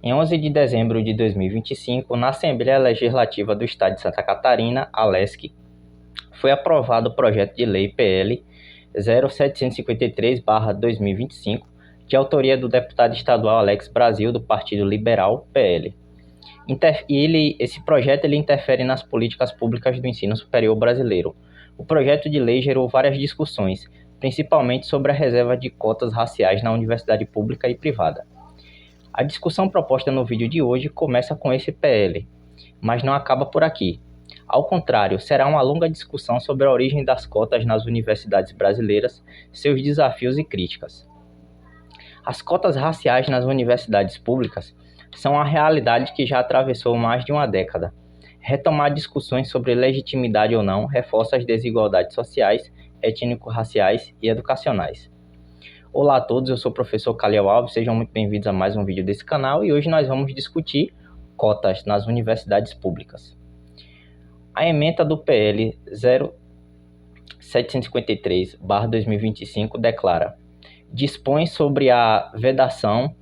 Em 11 de dezembro de 2025, na Assembleia Legislativa do Estado de Santa Catarina, ALESC, foi aprovado o projeto de lei PL 0753/2025, de autoria do deputado estadual Alex Brasil, do Partido Liberal, PL. Esse projeto interfere nas políticas públicas do ensino superior brasileiro. O projeto de lei gerou várias discussões, principalmente sobre a reserva de cotas raciais na universidade pública e privada. A discussão proposta no vídeo de hoje começa com esse PL, mas não acaba por aqui. Ao contrário, será uma longa discussão sobre a origem das cotas nas universidades brasileiras, seus desafios e críticas. As cotas raciais nas universidades públicas são uma realidade que já atravessou mais de uma década. Retomar discussões sobre legitimidade ou não reforça as desigualdades sociais, étnico-raciais e educacionais. Olá a todos, eu sou o professor Caliel Alves, sejam muito bem-vindos a mais um vídeo desse canal e hoje nós vamos discutir cotas nas universidades públicas. A ementa do PL 0753/2025 declara: dispõe sobre a vedação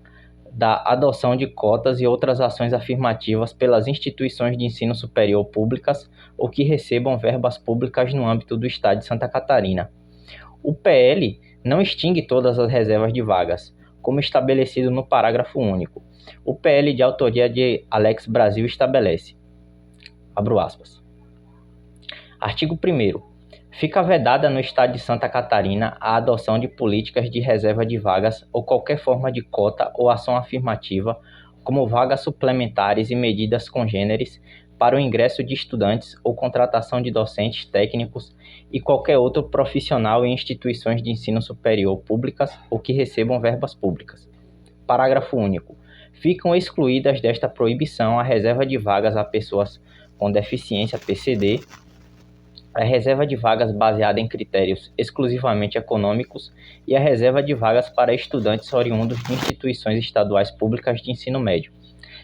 da adoção de cotas e outras ações afirmativas pelas instituições de ensino superior públicas ou que recebam verbas públicas no âmbito do Estado de Santa Catarina. O PL não extingue todas as reservas de vagas, como estabelecido no parágrafo único. O PL de autoria de Alex Brasil estabelece, abro aspas, artigo 1º. Fica vedada no Estado de Santa Catarina a adoção de políticas de reserva de vagas ou qualquer forma de cota ou ação afirmativa, como vagas suplementares e medidas congêneres para o ingresso de estudantes ou contratação de docentes técnicos e qualquer outro profissional em instituições de ensino superior públicas ou que recebam verbas públicas. Parágrafo único. Ficam excluídas desta proibição a reserva de vagas a pessoas com deficiência PCD, a reserva de vagas baseada em critérios exclusivamente econômicos e a reserva de vagas para estudantes oriundos de instituições estaduais públicas de ensino médio.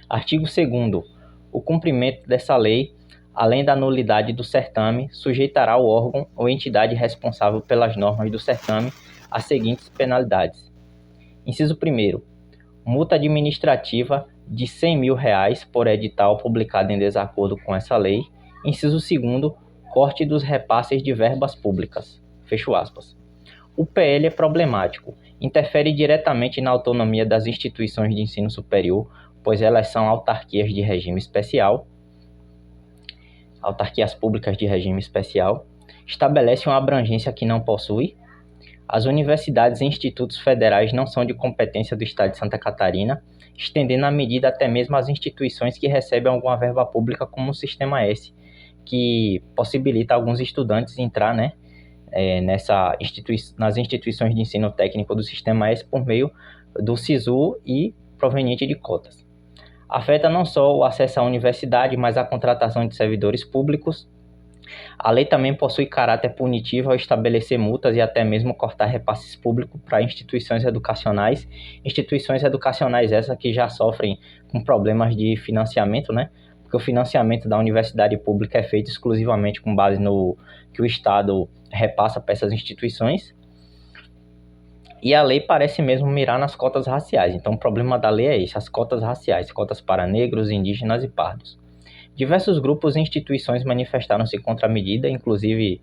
Artigo 2º. O cumprimento dessa lei, além da nulidade do certame, sujeitará o órgão ou entidade responsável pelas normas do certame às seguintes penalidades. Inciso 1º. Multa administrativa de R$100 mil por edital publicado em desacordo com essa lei. Inciso 2º. Corte dos repasses de verbas públicas. Fecho aspas. O PL é problemático, interfere diretamente na autonomia das instituições de ensino superior, pois elas são autarquias de regime especial, autarquias públicas de regime especial, estabelece uma abrangência que não possui. As universidades e institutos federais não são de competência do Estado de Santa Catarina, estendendo a medida até mesmo às instituições que recebem alguma verba pública, como o Sistema S, que possibilita alguns estudantes entrar, nas instituições de ensino técnico do Sistema S por meio do SISU e proveniente de cotas. Afeta não só o acesso à universidade, mas a contratação de servidores públicos. A lei também possui caráter punitivo ao estabelecer multas e até mesmo cortar repasses públicos para instituições educacionais essas que já sofrem com problemas de financiamento, porque o financiamento da universidade pública é feito exclusivamente com base no que o Estado repassa para essas instituições. E a lei parece mesmo mirar nas cotas raciais. Então o problema da lei é esse, as cotas raciais, cotas para negros, indígenas e pardos. Diversos grupos e instituições manifestaram-se contra a medida, inclusive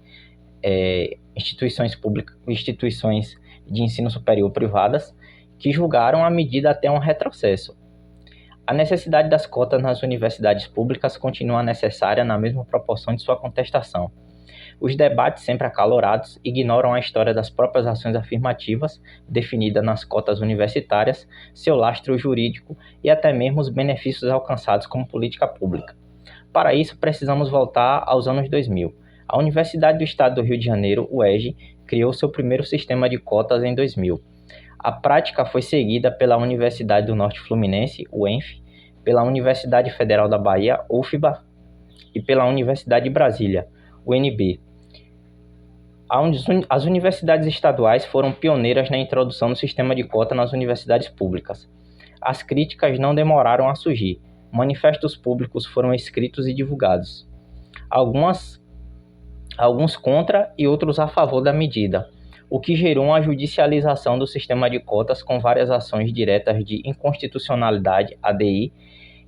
instituições de ensino superior privadas, que julgaram a medida até um retrocesso. A necessidade das cotas nas universidades públicas continua necessária na mesma proporção de sua contestação. Os debates sempre acalorados ignoram a história das próprias ações afirmativas definidas nas cotas universitárias, seu lastro jurídico e até mesmo os benefícios alcançados como política pública. Para isso, precisamos voltar aos anos 2000. A Universidade do Estado do Rio de Janeiro, UERJ, criou seu primeiro sistema de cotas em 2000. A prática foi seguida pela Universidade do Norte Fluminense, UENF, pela Universidade Federal da Bahia, UFBA, e pela Universidade de Brasília, UNB. As universidades estaduais foram pioneiras na introdução do sistema de cota nas universidades públicas. As críticas não demoraram a surgir. Manifestos públicos foram escritos e divulgados. Alguns contra e outros a favor da medida. o que gerou uma judicialização do sistema de cotas com várias ações diretas de inconstitucionalidade, ADI,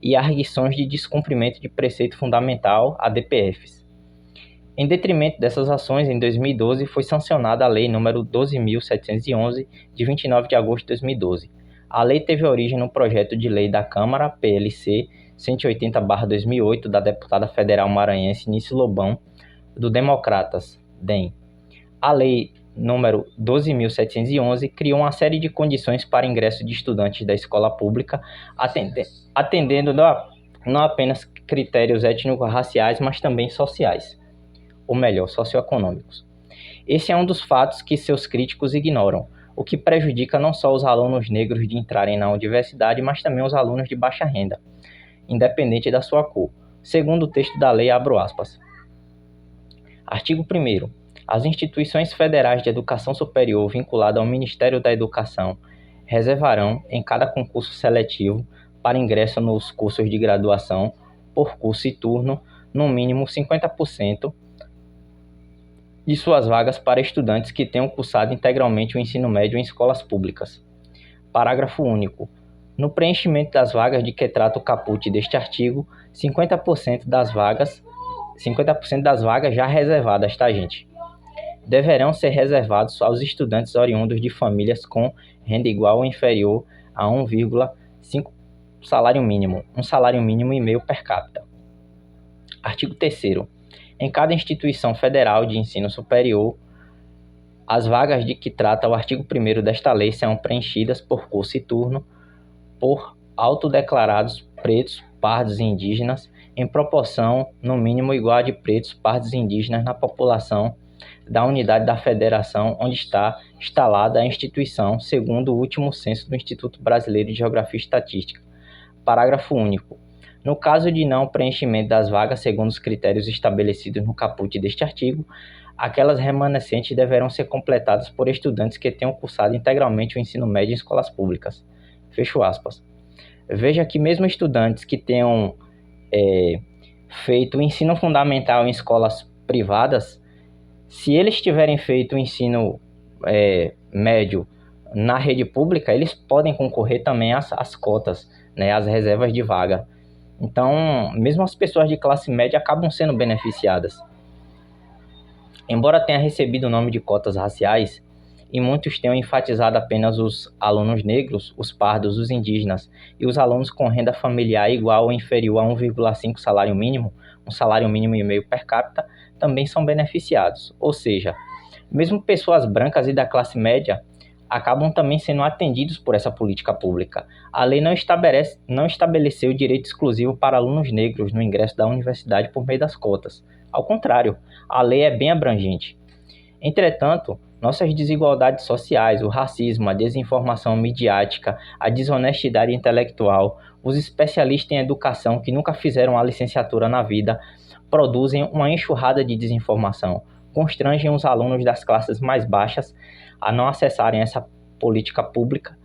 e arguições de descumprimento de preceito fundamental, ADPFs. Em detrimento dessas ações, em 2012 foi sancionada a Lei nº 12.711, de 29 de agosto de 2012. A lei teve origem no projeto de lei da Câmara, PLC 180/2008, da deputada federal maranhense Nice Lobão, do Democratas, DEM. A lei número 12.711 criou uma série de condições para ingresso de estudantes da escola pública, atendendo não apenas critérios étnico-raciais, mas também sociais, ou melhor, socioeconômicos. Esse é um dos fatos que seus críticos ignoram, o que prejudica não só os alunos negros de entrarem na universidade, mas também os alunos de baixa renda, independente da sua cor. Segundo o texto da lei, abro aspas. Artigo 1º. As instituições federais de educação superior vinculadas ao Ministério da Educação reservarão, em cada concurso seletivo para ingresso nos cursos de graduação, por curso e turno, no mínimo 50% de suas vagas para estudantes que tenham cursado integralmente o ensino médio em escolas públicas. Parágrafo único. No preenchimento das vagas de que trata o caput deste artigo, 50% das vagas já reservadas, tá, gente? Deverão ser reservados aos estudantes oriundos de famílias com renda igual ou inferior a 1,5 salário mínimo, um salário mínimo e meio per capita. Artigo 3º. Em cada instituição federal de ensino superior, as vagas de que trata o artigo 1º desta lei serão preenchidas por curso e turno por autodeclarados pretos, pardos e indígenas, em proporção no mínimo igual a de pretos, pardos e indígenas na população da unidade da federação onde está instalada a instituição, segundo o último censo do Instituto Brasileiro de Geografia e Estatística. Parágrafo único. No caso de não preenchimento das vagas segundo os critérios estabelecidos no caput deste artigo, aquelas remanescentes deverão ser completadas por estudantes que tenham cursado integralmente o ensino médio em escolas públicas. Fecho aspas. Veja que mesmo estudantes que tenham feito o ensino fundamental em escolas privadas, se eles tiverem feito o ensino médio na rede pública, eles podem concorrer também às cotas, né, às reservas de vaga. Então, mesmo as pessoas de classe média acabam sendo beneficiadas. Embora tenha recebido o nome de cotas raciais, e muitos tenham enfatizado apenas os alunos negros, os pardos, os indígenas, e os alunos com renda familiar igual ou inferior a 1,5 salário mínimo, um salário mínimo e meio per capita, também são beneficiados. Ou seja, mesmo pessoas brancas e da classe média acabam também sendo atendidos por essa política pública. A lei não estabeleceu direito exclusivo para alunos negros no ingresso da universidade por meio das cotas. Ao contrário, a lei é bem abrangente. Entretanto, nossas desigualdades sociais, o racismo, a desinformação midiática, a desonestidade intelectual, os especialistas em educação que nunca fizeram a licenciatura na vida, produzem uma enxurrada de desinformação, constrangem os alunos das classes mais baixas a não acessarem essa política pública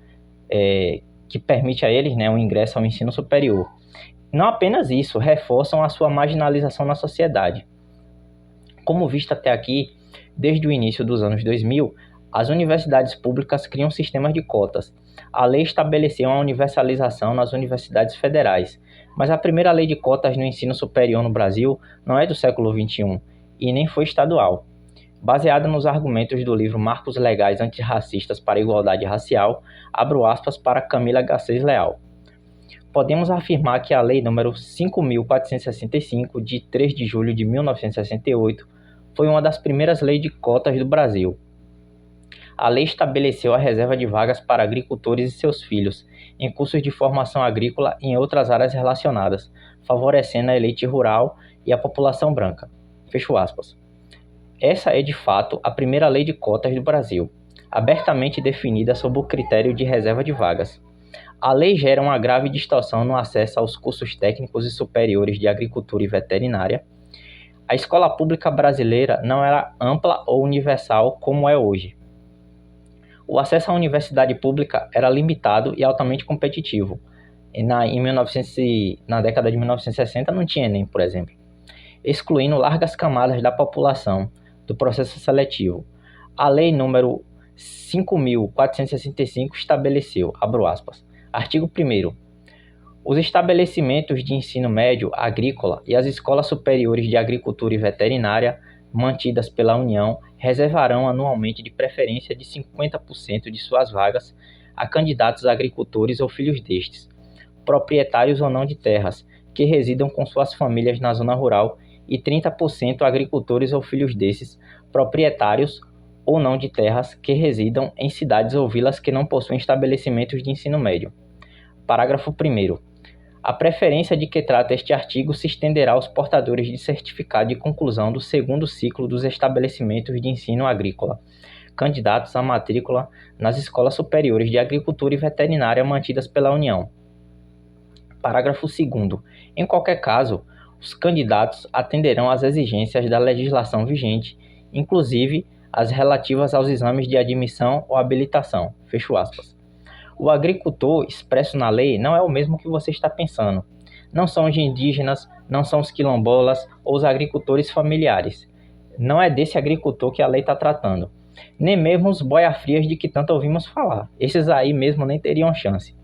que permite a eles, né, o ingresso ao ensino superior. Não apenas isso, reforçam a sua marginalização na sociedade. Como visto até aqui, desde o início dos anos 2000, as universidades públicas criam sistemas de cotas. A lei estabeleceu uma universalização nas universidades federais, mas a primeira lei de cotas no ensino superior no Brasil não é do século XXI e nem foi estadual. Baseada nos argumentos do livro Marcos Legais Antirracistas para a Igualdade Racial, abro aspas para Camila Garcês Leal. Podemos afirmar que a Lei nº 5.465, de 3 de julho de 1968, foi uma das primeiras leis de cotas do Brasil. A lei estabeleceu a reserva de vagas para agricultores e seus filhos, em cursos de formação agrícola e em outras áreas relacionadas, favorecendo a elite rural e a população branca. Fecho aspas. Essa é, de fato, a primeira lei de cotas do Brasil, abertamente definida sob o critério de reserva de vagas. A lei gera uma grave distorção no acesso aos cursos técnicos e superiores de agricultura e veterinária. A escola pública brasileira não era ampla ou universal como é hoje. O acesso à universidade pública era limitado e altamente competitivo. Na década de 1960 não tinha Enem, por exemplo, excluindo largas camadas da população do processo seletivo. A Lei número 5.465 estabeleceu, abro aspas, artigo 1º, os estabelecimentos de ensino médio agrícola e as escolas superiores de agricultura e veterinária mantidas pela União reservarão anualmente de preferência de 50% de suas vagas a candidatos agricultores ou filhos destes, proprietários ou não de terras, que residam com suas famílias na zona rural, e 30% a agricultores ou filhos desses, proprietários ou não de terras, que residam em cidades ou vilas que não possuem estabelecimentos de ensino médio. Parágrafo 1º. A preferência de que trata este artigo se estenderá aos portadores de certificado de conclusão do segundo ciclo dos estabelecimentos de ensino agrícola, candidatos à matrícula nas escolas superiores de agricultura e veterinária mantidas pela União. Parágrafo 2º. Em qualquer caso, os candidatos atenderão às exigências da legislação vigente, inclusive as relativas aos exames de admissão ou habilitação. Fecho aspas. O agricultor expresso na lei não é o mesmo que você está pensando. Não são os indígenas, não são os quilombolas ou os agricultores familiares. Não é desse agricultor que a lei está tratando. Nem mesmo os boia-frias de que tanto ouvimos falar. Esses aí mesmo nem teriam chance.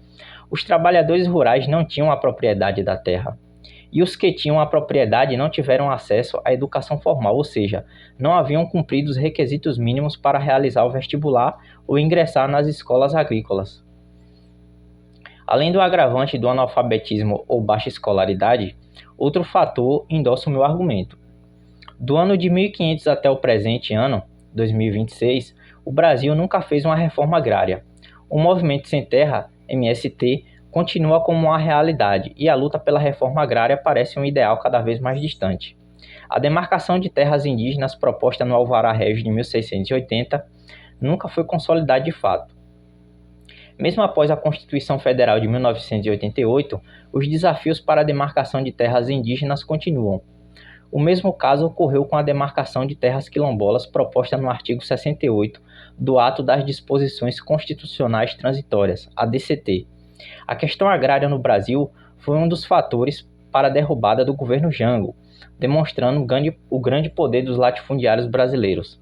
Os trabalhadores rurais não tinham a propriedade da terra. E os que tinham a propriedade não tiveram acesso à educação formal, ou seja, não haviam cumprido os requisitos mínimos para realizar o vestibular ou ingressar nas escolas agrícolas. Além do agravante do analfabetismo ou baixa escolaridade, outro fator endossa o meu argumento. Do ano de 1500 até o presente ano, 2026, o Brasil nunca fez uma reforma agrária. O Movimento Sem Terra, MST, continua como uma realidade e a luta pela reforma agrária parece um ideal cada vez mais distante. A demarcação de terras indígenas proposta no Alvará Régio de 1680 nunca foi consolidada de fato. Mesmo após a Constituição Federal de 1988, os desafios para a demarcação de terras indígenas continuam. O mesmo caso ocorreu com a demarcação de terras quilombolas proposta no artigo 68 do Ato das Disposições Constitucionais Transitórias, ADCT. A questão agrária no Brasil foi um dos fatores para a derrubada do governo Jango, demonstrando o grande poder dos latifundiários brasileiros.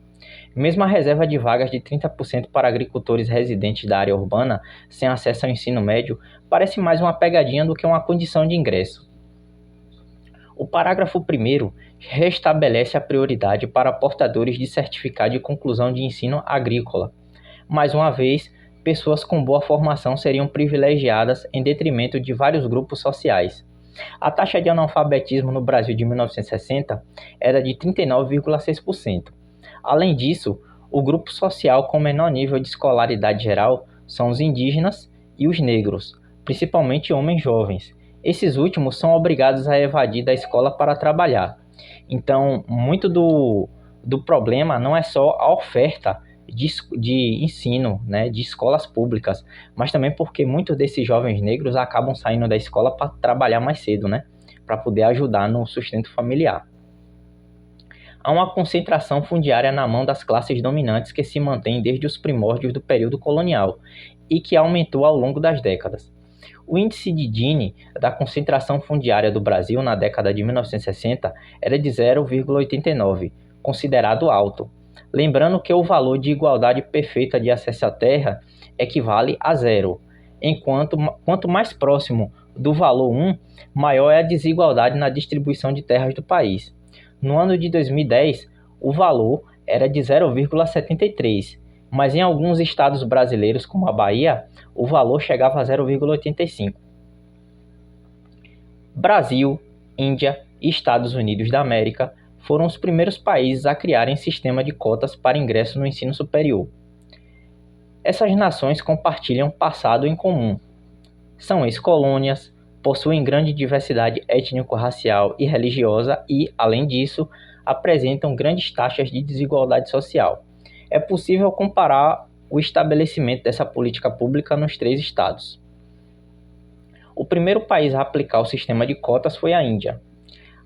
Mesmo a reserva de vagas de 30% para agricultores residentes da área urbana sem acesso ao ensino médio parece mais uma pegadinha do que uma condição de ingresso. O parágrafo 1º restabelece a prioridade para portadores de certificado de conclusão de ensino agrícola. Mais uma vez, pessoas com boa formação seriam privilegiadas em detrimento de vários grupos sociais. A taxa de analfabetismo no Brasil de 1960 era de 39,6%. Além disso, o grupo social com menor nível de escolaridade geral são os indígenas e os negros, principalmente homens jovens. Esses últimos são obrigados a evadir da escola para trabalhar. Então, muito do problema não é só a oferta de ensino, né, de escolas públicas, mas também porque muitos desses jovens negros acabam saindo da escola para trabalhar mais cedo, né, para poder ajudar no sustento familiar. Há uma concentração fundiária na mão das classes dominantes que se mantém desde os primórdios do período colonial e que aumentou ao longo das décadas. O índice de Gini da concentração fundiária do Brasil na década de 1960 era de 0,89, considerado alto. Lembrando que o valor de igualdade perfeita de acesso à terra equivale a 0, quanto mais próximo do valor 1, maior é a desigualdade na distribuição de terras do país. No ano de 2010, o valor era de 0,73, mas em alguns estados brasileiros, como a Bahia, o valor chegava a 0,85. Brasil, Índia e Estados Unidos da América foram os primeiros países a criarem sistema de cotas para ingresso no ensino superior. Essas nações compartilham passado em comum. São ex-colônias, possuem grande diversidade étnico-racial e religiosa e, além disso, apresentam grandes taxas de desigualdade social. É possível comparar o estabelecimento dessa política pública nos 3 estados. O primeiro país a aplicar o sistema de cotas foi a Índia.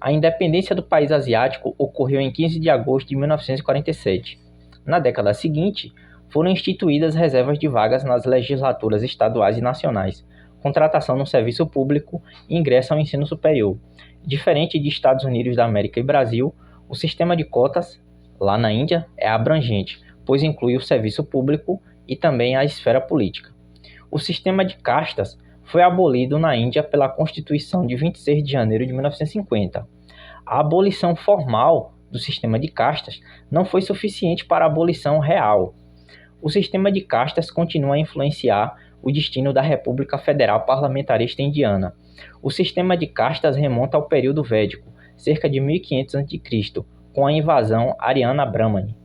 A independência do país asiático ocorreu em 15 de agosto de 1947. Na década seguinte, foram instituídas reservas de vagas nas legislaturas estaduais e nacionais, contratação no serviço público e ingresso ao ensino superior. Diferente de Estados Unidos da América e Brasil, o sistema de cotas, lá na Índia, é abrangente, pois inclui o serviço público e também a esfera política. O sistema de castas foi abolido na Índia pela Constituição de 26 de janeiro de 1950. A abolição formal do sistema de castas não foi suficiente para a abolição real. O sistema de castas continua a influenciar o destino da República Federal Parlamentarista Indiana. O sistema de castas remonta ao período védico, cerca de 1500 a.C., com a invasão Ariana-Brahmani.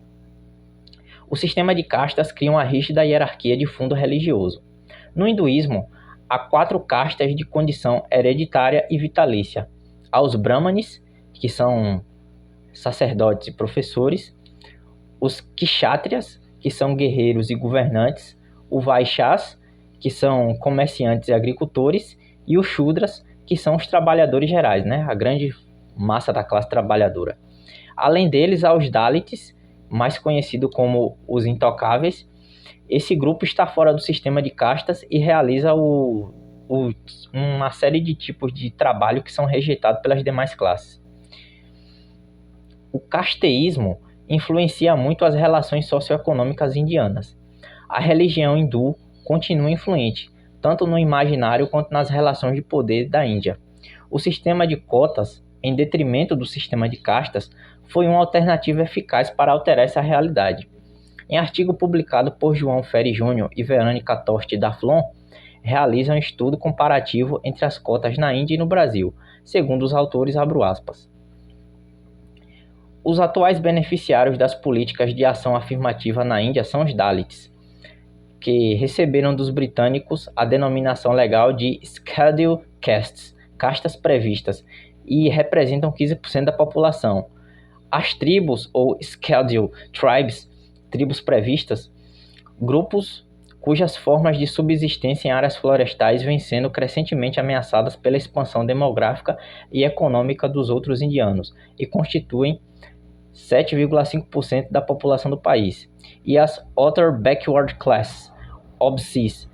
O sistema de castas cria uma rígida hierarquia de fundo religioso. No hinduísmo, há 4 castas de condição hereditária e vitalícia. Há os Brahmanes, que são sacerdotes e professores, os Kshatriyas, que são guerreiros e governantes, os Vaishyas, que são comerciantes e agricultores, e os Shudras, que são os trabalhadores gerais, né? A grande massa da classe trabalhadora. Além deles, há os Dalits, mais conhecido como os intocáveis. Esse grupo está fora do sistema de castas e realiza uma série de tipos de trabalho que são rejeitados pelas demais classes. O casteísmo influencia muito as relações socioeconômicas indianas. A religião hindu continua influente, tanto no imaginário quanto nas relações de poder da Índia. O sistema de cotas, em detrimento do sistema de castas, foi uma alternativa eficaz para alterar essa realidade. Em artigo publicado por João Ferri Júnior e Verônica Torsti da Flon, realiza um estudo comparativo entre as cotas na Índia e no Brasil, segundo os autores, abro aspas. Os atuais beneficiários das políticas de ação afirmativa na Índia são os Dalits, que receberam dos britânicos a denominação legal de Scheduled Castes, castas previstas, e representam 15% da população. As tribos, ou Scheduled Tribes, tribos previstas, grupos cujas formas de subsistência em áreas florestais vêm sendo crescentemente ameaçadas pela expansão demográfica e econômica dos outros indianos, e constituem 7,5% da população do país. E as Other Backward Classes, OBCs,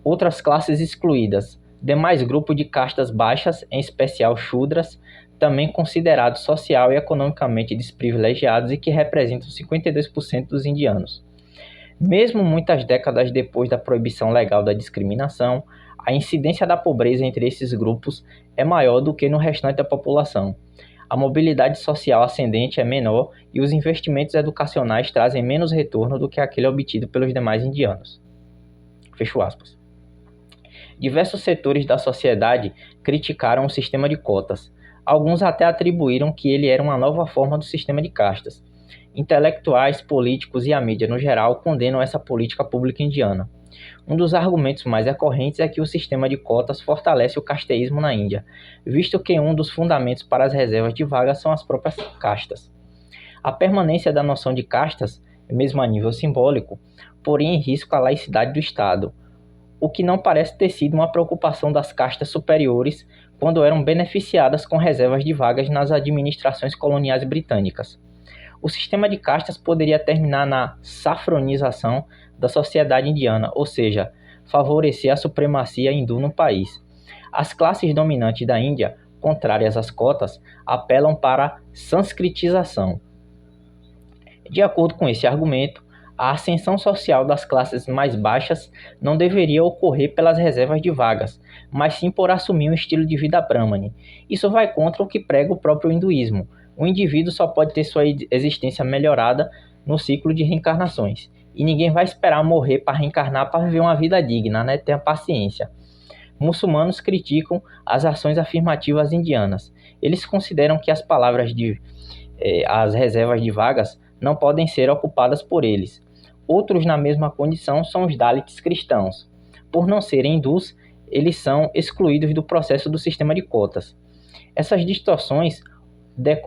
outras classes excluídas, demais grupos de castas baixas, em especial Shudras, também considerados social e economicamente desprivilegiados e que representam 52% dos indianos. Mesmo muitas décadas depois da proibição legal da discriminação, a incidência da pobreza entre esses grupos é maior do que no restante da população. A mobilidade social ascendente é menor e os investimentos educacionais trazem menos retorno do que aquele obtido pelos demais indianos. Fecho aspas. Diversos setores da sociedade criticaram o sistema de cotas. Alguns até atribuíram que ele era uma nova forma do sistema de castas. Intelectuais, políticos e a mídia no geral condenam essa política pública indiana. Um dos argumentos mais recorrentes é que o sistema de cotas fortalece o casteísmo na Índia, visto que um dos fundamentos para as reservas de vagas são as próprias castas. A permanência da noção de castas, mesmo a nível simbólico, poria em risco a laicidade do Estado, o que não parece ter sido uma preocupação das castas superiores quando eram beneficiadas com reservas de vagas nas administrações coloniais britânicas. O sistema de castas poderia terminar na safronização da sociedade indiana, ou seja, favorecer a supremacia hindu no país. As classes dominantes da Índia, contrárias às cotas, apelam para a sanskritização. De acordo com esse argumento, a ascensão social das classes mais baixas não deveria ocorrer pelas reservas de vagas, mas sim por assumir um estilo de vida brahmane. Isso vai contra o que prega o próprio hinduísmo. O indivíduo só pode ter sua existência melhorada no ciclo de reencarnações. E ninguém vai esperar morrer para reencarnar para viver uma vida digna, né? Tenha paciência. Muçulmanos criticam as ações afirmativas indianas. Eles consideram que as as reservas de vagas não podem ser ocupadas por eles. Outros na mesma condição são os Dalits cristãos. Por não serem hindus, eles são excluídos do processo do sistema de cotas. Essas distorções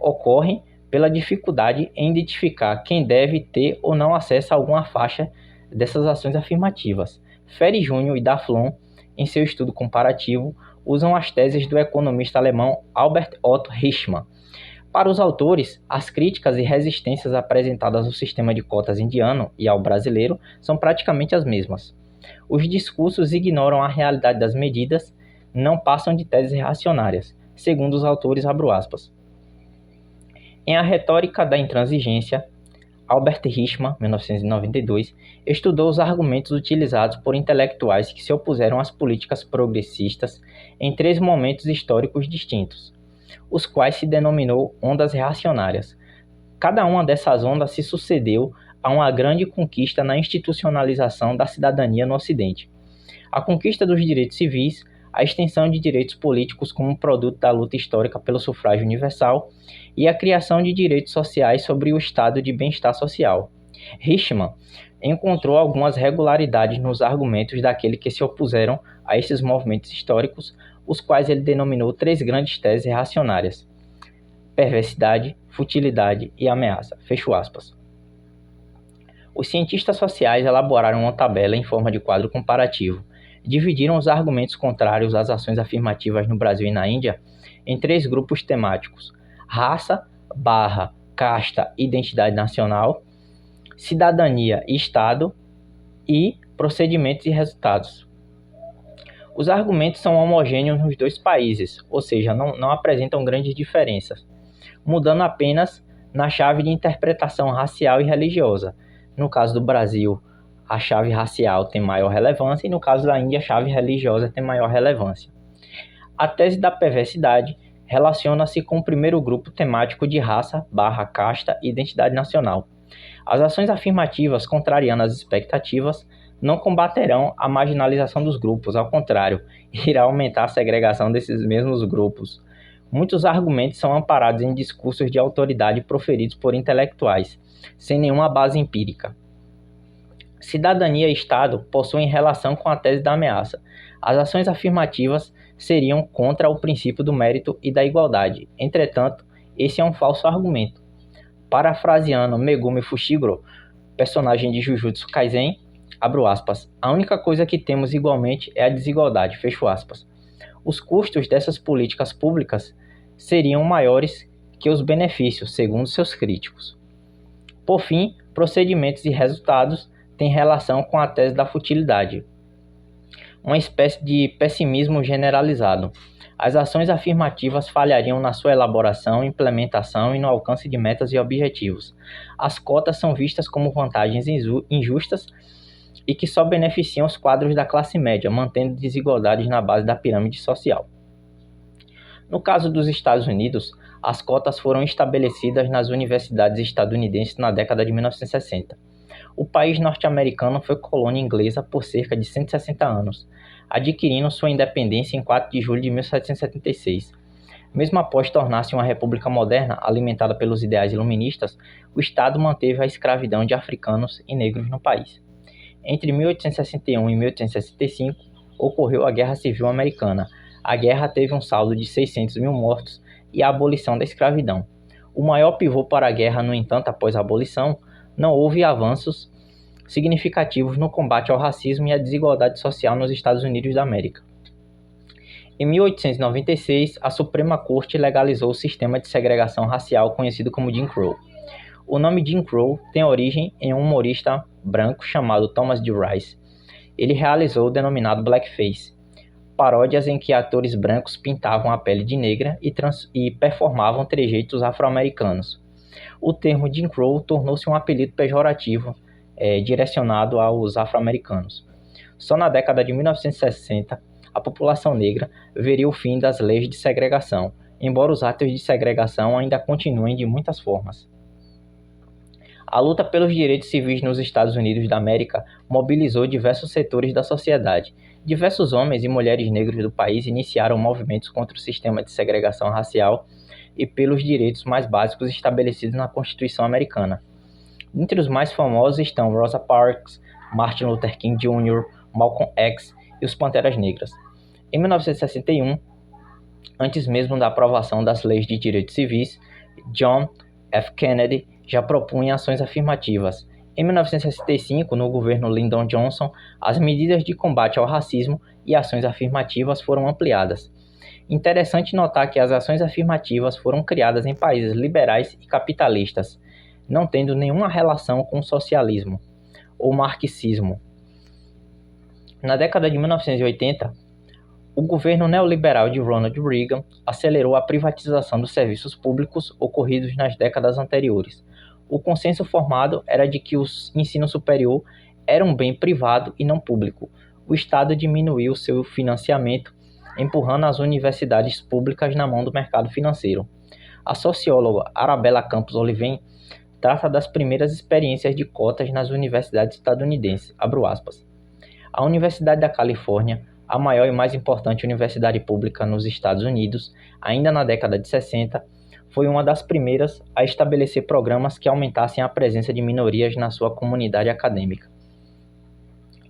ocorrem pela dificuldade em identificar quem deve ter ou não acesso a alguma faixa dessas ações afirmativas. Ferri Júnior e Daflon, em seu estudo comparativo, usam as teses do economista alemão Albert Otto Hirschman. Para os autores, as críticas e resistências apresentadas ao sistema de cotas indiano e ao brasileiro são praticamente as mesmas. Os discursos ignoram a realidade das medidas, não passam de teses reacionárias, segundo os autores, abro aspas. Em A Retórica da Intransigência, Albert Hirschman, 1992, estudou os argumentos utilizados por intelectuais que se opuseram às políticas progressistas em 3 momentos históricos distintos, os quais se denominou ondas reacionárias. Cada uma dessas ondas se sucedeu a uma grande conquista na institucionalização da cidadania no Ocidente. A conquista dos direitos civis, a extensão de direitos políticos como produto da luta histórica pelo sufrágio universal e a criação de direitos sociais sobre o estado de bem-estar social. Hirschman encontrou algumas regularidades nos argumentos daqueles que se opuseram a esses movimentos históricos, os quais ele denominou 3 grandes teses reacionárias: perversidade, futilidade e ameaça. Fecho aspas. Os cientistas sociais elaboraram uma tabela em forma de quadro comparativo. Dividiram os argumentos contrários às ações afirmativas no Brasil e na Índia em 3 grupos temáticos: raça, casta e identidade nacional, cidadania e Estado e procedimentos e resultados. Os argumentos são homogêneos nos 2 países, ou seja, não apresentam grandes diferenças, mudando apenas na chave de interpretação racial e religiosa. No caso do Brasil, a chave racial tem maior relevância e no caso da Índia, a chave religiosa tem maior relevância. A tese da perversidade relaciona-se com o primeiro grupo temático de raça, casta e identidade nacional. As ações afirmativas, contrariando as expectativas, não combaterão a marginalização dos grupos, ao contrário, irá aumentar a segregação desses mesmos grupos. Muitos argumentos são amparados em discursos de autoridade proferidos por intelectuais, sem nenhuma base empírica. Cidadania e Estado possuem relação com a tese da ameaça. As ações afirmativas seriam contra o princípio do mérito e da igualdade. Entretanto, esse é um falso argumento. Parafraseando Megumi Fushiguro, personagem de Jujutsu Kaisen, abro aspas, a única coisa que temos igualmente é a desigualdade, fecho aspas. Os custos dessas políticas públicas seriam maiores que os benefícios, segundo seus críticos. Por fim, procedimentos e resultados têm relação com a tese da futilidade, uma espécie de pessimismo generalizado. As ações afirmativas falhariam na sua elaboração, implementação e no alcance de metas e objetivos. As cotas são vistas como vantagens injustas e que só beneficiam os quadros da classe média, mantendo desigualdades na base da pirâmide social. No caso dos Estados Unidos, as cotas foram estabelecidas nas universidades estadunidenses na década de 1960. O país norte-americano foi colônia inglesa por cerca de 160 anos, adquirindo sua independência em 4 de julho de 1776. Mesmo após tornar-se uma república moderna, alimentada pelos ideais iluministas, o Estado manteve a escravidão de africanos e negros no país. Entre 1861 e 1865, ocorreu a Guerra Civil Americana. A guerra teve um saldo de 600 mil mortos e a abolição da escravidão. O maior pivô para a guerra, no entanto, após a abolição, não houve avanços significativos no combate ao racismo e à desigualdade social nos Estados Unidos da América. Em 1896, a Suprema Corte legalizou o sistema de segregação racial conhecido como Jim Crow. O nome Jim Crow tem origem em um humorista branco chamado Thomas D. Rice. Ele realizou o denominado blackface, paródias em que atores brancos pintavam a pele de negra e performavam trejeitos afro-americanos. O termo Jim Crow tornou-se um apelido pejorativo direcionado aos afro-americanos. Só na década de 1960, a população negra veria o fim das leis de segregação, embora os atos de segregação ainda continuem de muitas formas. A luta pelos direitos civis nos Estados Unidos da América mobilizou diversos setores da sociedade. Diversos homens e mulheres negros do país iniciaram movimentos contra o sistema de segregação racial e pelos direitos mais básicos estabelecidos na Constituição Americana. Entre os mais famosos estão Rosa Parks, Martin Luther King Jr., Malcolm X e os Panteras Negras. Em 1961, antes mesmo da aprovação das leis de direitos civis, John F. Kennedy já propunha ações afirmativas. Em 1965, no governo Lyndon Johnson, as medidas de combate ao racismo e ações afirmativas foram ampliadas. Interessante notar que as ações afirmativas foram criadas em países liberais e capitalistas, não tendo nenhuma relação com o socialismo ou marxismo. Na década de 1980, o governo neoliberal de Ronald Reagan acelerou a privatização dos serviços públicos ocorridos nas décadas anteriores. O consenso formado era de que o ensino superior era um bem privado e não público. O Estado diminuiu seu financiamento, empurrando as universidades públicas na mão do mercado financeiro. A socióloga Arabella Campos Oliveira trata das primeiras experiências de cotas nas universidades estadunidenses. Abro aspas. A Universidade da Califórnia, a maior e mais importante universidade pública nos Estados Unidos, ainda na década de 60, foi uma das primeiras a estabelecer programas que aumentassem a presença de minorias na sua comunidade acadêmica.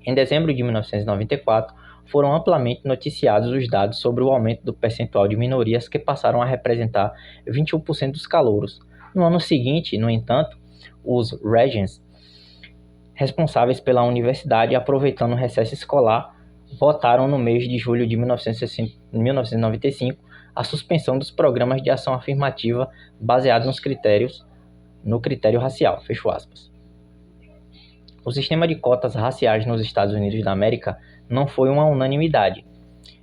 Em dezembro de 1994, foram amplamente noticiados os dados sobre o aumento do percentual de minorias que passaram a representar 21% dos calouros. No ano seguinte, no entanto, os regents responsáveis pela universidade, aproveitando o recesso escolar, votaram no mês de julho de 1995 a suspensão dos programas de ação afirmativa baseados no critério racial. Fecho aspas. O sistema de cotas raciais nos Estados Unidos da América não foi uma unanimidade,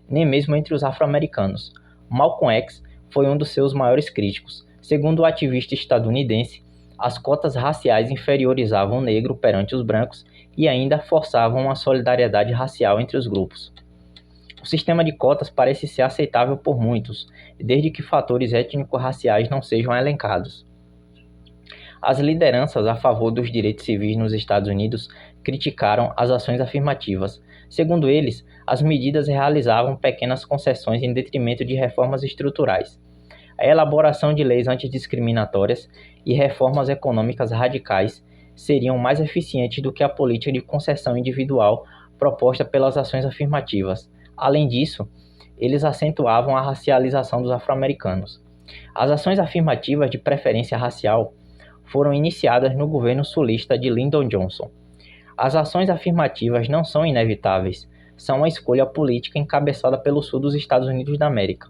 nem mesmo entre os afro-americanos. Malcolm X foi um dos seus maiores críticos. Segundo o ativista estadunidense, as cotas raciais inferiorizavam o negro perante os brancos e ainda forçavam uma solidariedade racial entre os grupos. O sistema de cotas parece ser aceitável por muitos, desde que fatores étnico-raciais não sejam elencados. As lideranças a favor dos direitos civis nos Estados Unidos criticaram as ações afirmativas. Segundo eles, as medidas realizavam pequenas concessões em detrimento de reformas estruturais. A elaboração de leis antidiscriminatórias e reformas econômicas radicais seriam mais eficientes do que a política de concessão individual proposta pelas ações afirmativas. Além disso, eles acentuavam a racialização dos afro-americanos. As ações afirmativas de preferência racial foram iniciadas no governo sulista de Lyndon Johnson. As ações afirmativas não são inevitáveis, são uma escolha política encabeçada pelo sul dos Estados Unidos da América.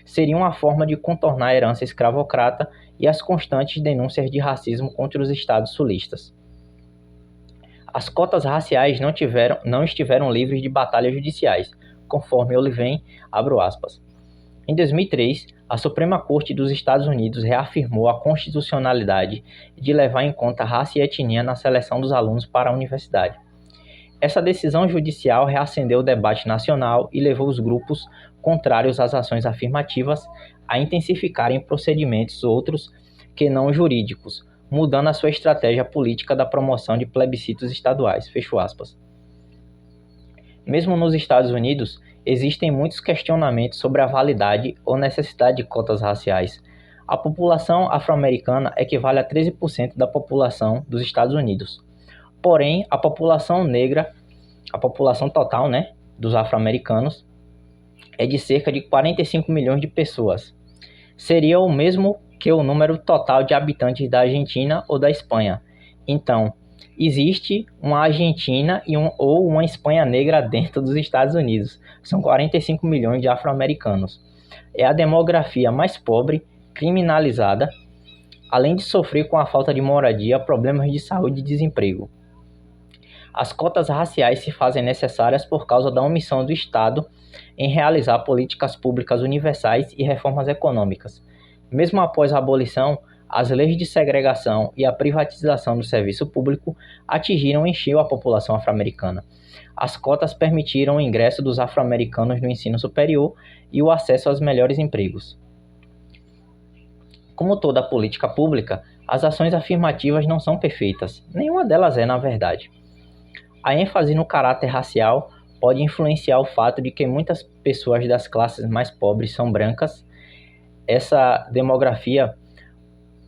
Seria uma forma de contornar a herança escravocrata e as constantes denúncias de racismo contra os estados sulistas. As cotas raciais não estiveram livres de batalhas judiciais, conforme Oliveira, abro aspas. Em 2003, a Suprema Corte dos Estados Unidos reafirmou a constitucionalidade de levar em conta raça e etnia na seleção dos alunos para a universidade. Essa decisão judicial reacendeu o debate nacional e levou os grupos contrários às ações afirmativas a intensificarem procedimentos outros que não jurídicos, mudando a sua estratégia política da promoção de plebiscitos estaduais. Fecho aspas. Mesmo nos Estados Unidos, existem muitos questionamentos sobre a validade ou necessidade de cotas raciais. A população afro-americana equivale a 13% da população dos Estados Unidos. Porém, a população negra, a população total, dos afro-americanos, é de cerca de 45 milhões de pessoas. Seria o mesmo que o número total de habitantes da Argentina ou da Espanha. Então, existe uma Argentina ou uma Espanha negra dentro dos Estados Unidos. São 45 milhões de afro-americanos. É a demografia mais pobre, criminalizada, além de sofrer com a falta de moradia, problemas de saúde e desemprego. As cotas raciais se fazem necessárias por causa da omissão do Estado em realizar políticas públicas universais e reformas econômicas. Mesmo após a abolição, as leis de segregação e a privatização do serviço público atingiram em cheio a população afro-americana. As cotas permitiram o ingresso dos afro-americanos no ensino superior e o acesso aos melhores empregos. Como toda política pública, as ações afirmativas não são perfeitas. Nenhuma delas é, na verdade. A ênfase no caráter racial pode influenciar o fato de que muitas pessoas das classes mais pobres são brancas. Essa demografia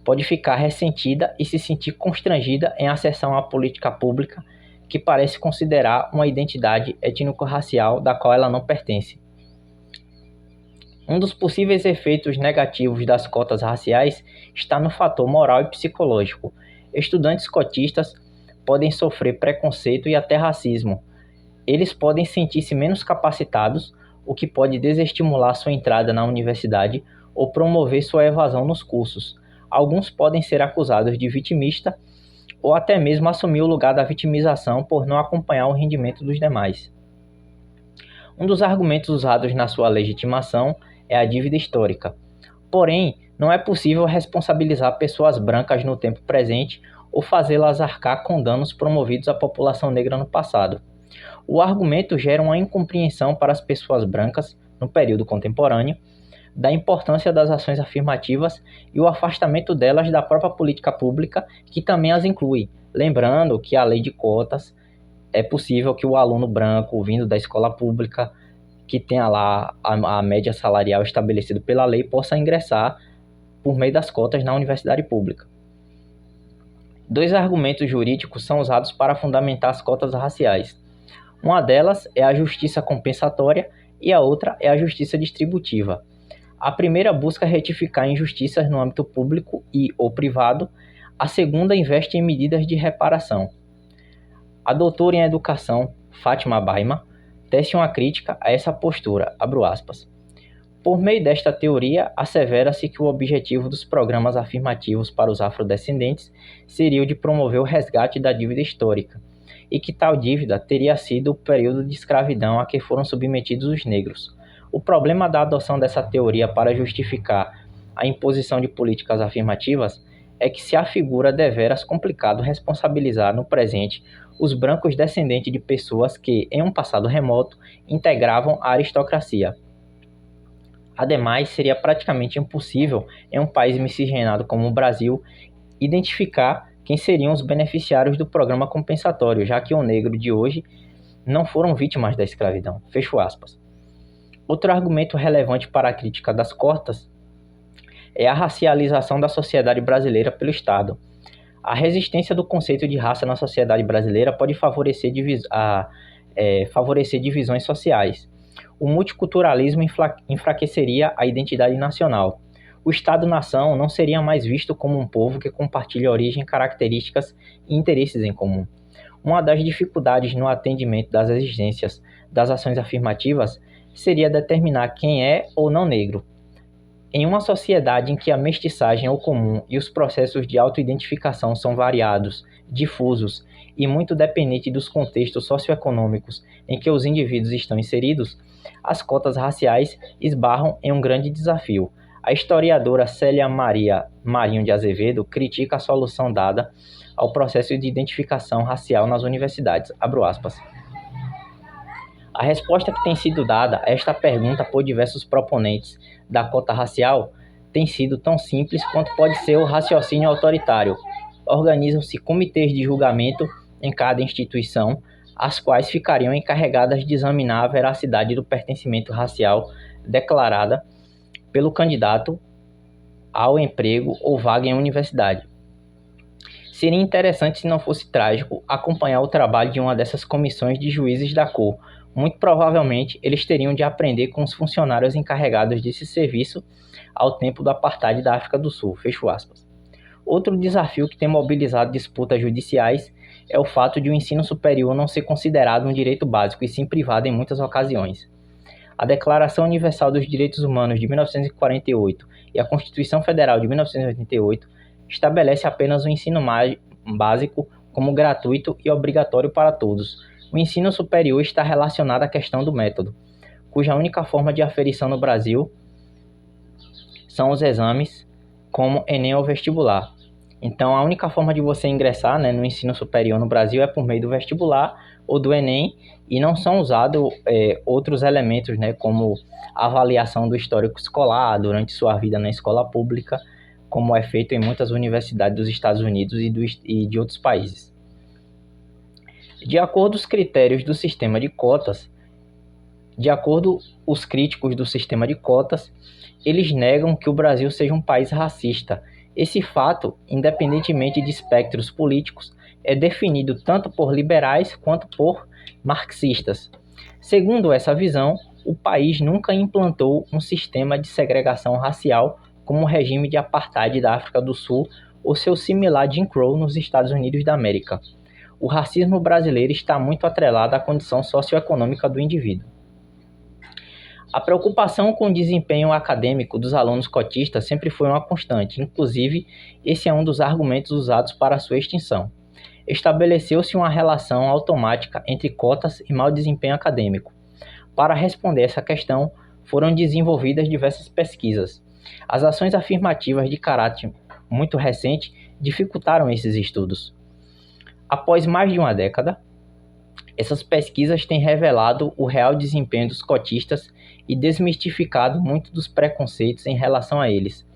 pode ficar ressentida e se sentir constrangida em acessar uma política pública que parece considerar uma identidade étnico-racial da qual ela não pertence. Um dos possíveis efeitos negativos das cotas raciais está no fator moral e psicológico. Estudantes cotistas podem sofrer preconceito e até racismo. Eles podem sentir-se menos capacitados, o que pode desestimular sua entrada na universidade ou promover sua evasão nos cursos. Alguns podem ser acusados de vitimista ou até mesmo assumir o lugar da vitimização por não acompanhar o rendimento dos demais. Um dos argumentos usados na sua legitimação é a dívida histórica. Porém, não é possível responsabilizar pessoas brancas no tempo presente ou fazê-las arcar com danos promovidos à população negra no passado. O argumento gera uma incompreensão para as pessoas brancas, no período contemporâneo, da importância das ações afirmativas e o afastamento delas da própria política pública, que também as inclui. Lembrando que a lei de cotas é possível que o aluno branco, vindo da escola pública, que tenha lá a média salarial estabelecida pela lei, possa ingressar por meio das cotas na universidade pública. Dois argumentos jurídicos são usados para fundamentar as cotas raciais. Uma delas é a justiça compensatória e a outra é a justiça distributiva. A primeira busca retificar injustiças no âmbito público e ou privado, a segunda investe em medidas de reparação. A doutora em educação, Fátima Baima, tece uma crítica a essa postura, abro aspas. Por meio desta teoria, assevera-se que o objetivo dos programas afirmativos para os afrodescendentes seria o de promover o resgate da dívida histórica, e que tal dívida teria sido o período de escravidão a que foram submetidos os negros. O problema da adoção dessa teoria para justificar a imposição de políticas afirmativas é que se afigura deveras complicado responsabilizar no presente os brancos descendentes de pessoas que, em um passado remoto, integravam a aristocracia. Ademais, seria praticamente impossível, em um país miscigenado como o Brasil, identificar quem seriam os beneficiários do programa compensatório, já que o negro de hoje não foram vítimas da escravidão. Fecho aspas. Outro argumento relevante para a crítica das cotas é a racialização da sociedade brasileira pelo Estado. A resistência do conceito de raça na sociedade brasileira pode favorecer divisões sociais. O multiculturalismo enfraqueceria a identidade nacional. O Estado-nação não seria mais visto como um povo que compartilha origem, características e interesses em comum. Uma das dificuldades no atendimento das exigências das ações afirmativas seria determinar quem é ou não negro. Em uma sociedade em que a mestiçagem é o comum e os processos de autoidentificação são variados, difusos e muito dependentes dos contextos socioeconômicos em que os indivíduos estão inseridos, as cotas raciais esbarram em um grande desafio. A historiadora Célia Maria Marinho de Azevedo critica a solução dada ao processo de identificação racial nas universidades. Abro aspas. A resposta que tem sido dada a esta pergunta por diversos proponentes da cota racial tem sido tão simples quanto pode ser o raciocínio autoritário. Organizam-se comitês de julgamento em cada instituição, as quais ficariam encarregadas de examinar a veracidade do pertencimento racial declarada pelo candidato ao emprego ou vaga em universidade. Seria interessante, se não fosse trágico, acompanhar o trabalho de uma dessas comissões de juízes da cor. Muito provavelmente, eles teriam de aprender com os funcionários encarregados desse serviço ao tempo do apartheid da África do Sul. Fecho aspas. Outro desafio que tem mobilizado disputas judiciais é o fato de o ensino superior não ser considerado um direito básico e sim privado em muitas ocasiões. A Declaração Universal dos Direitos Humanos de 1948 e a Constituição Federal de 1988 estabelece apenas o ensino básico como gratuito e obrigatório para todos. O ensino superior está relacionado à questão do método, cuja única forma de aferição no Brasil são os exames como Enem ou vestibular. Então, a única forma de você ingressar, no ensino superior no Brasil é por meio do vestibular ou do Enem, e não são usados outros elementos, como a avaliação do histórico escolar durante sua vida na escola pública, como é feito em muitas universidades dos Estados Unidos e de outros países. De acordo com os critérios do sistema de cotas, os críticos do sistema de cotas, eles negam que o Brasil seja um país racista. Esse fato, independentemente de espectros políticos, é definido tanto por liberais quanto por marxistas. Segundo essa visão, o país nunca implantou um sistema de segregação racial como o regime de apartheid da África do Sul ou seu similar Jim Crow nos Estados Unidos da América. O racismo brasileiro está muito atrelado à condição socioeconômica do indivíduo. A preocupação com o desempenho acadêmico dos alunos cotistas sempre foi uma constante, inclusive esse é um dos argumentos usados para sua extinção. Estabeleceu-se uma relação automática entre cotas e mau desempenho acadêmico. Para responder essa questão, foram desenvolvidas diversas pesquisas. As ações afirmativas de caráter muito recente dificultaram esses estudos. Após mais de uma década, essas pesquisas têm revelado o real desempenho dos cotistas e desmistificado muito dos preconceitos em relação a eles.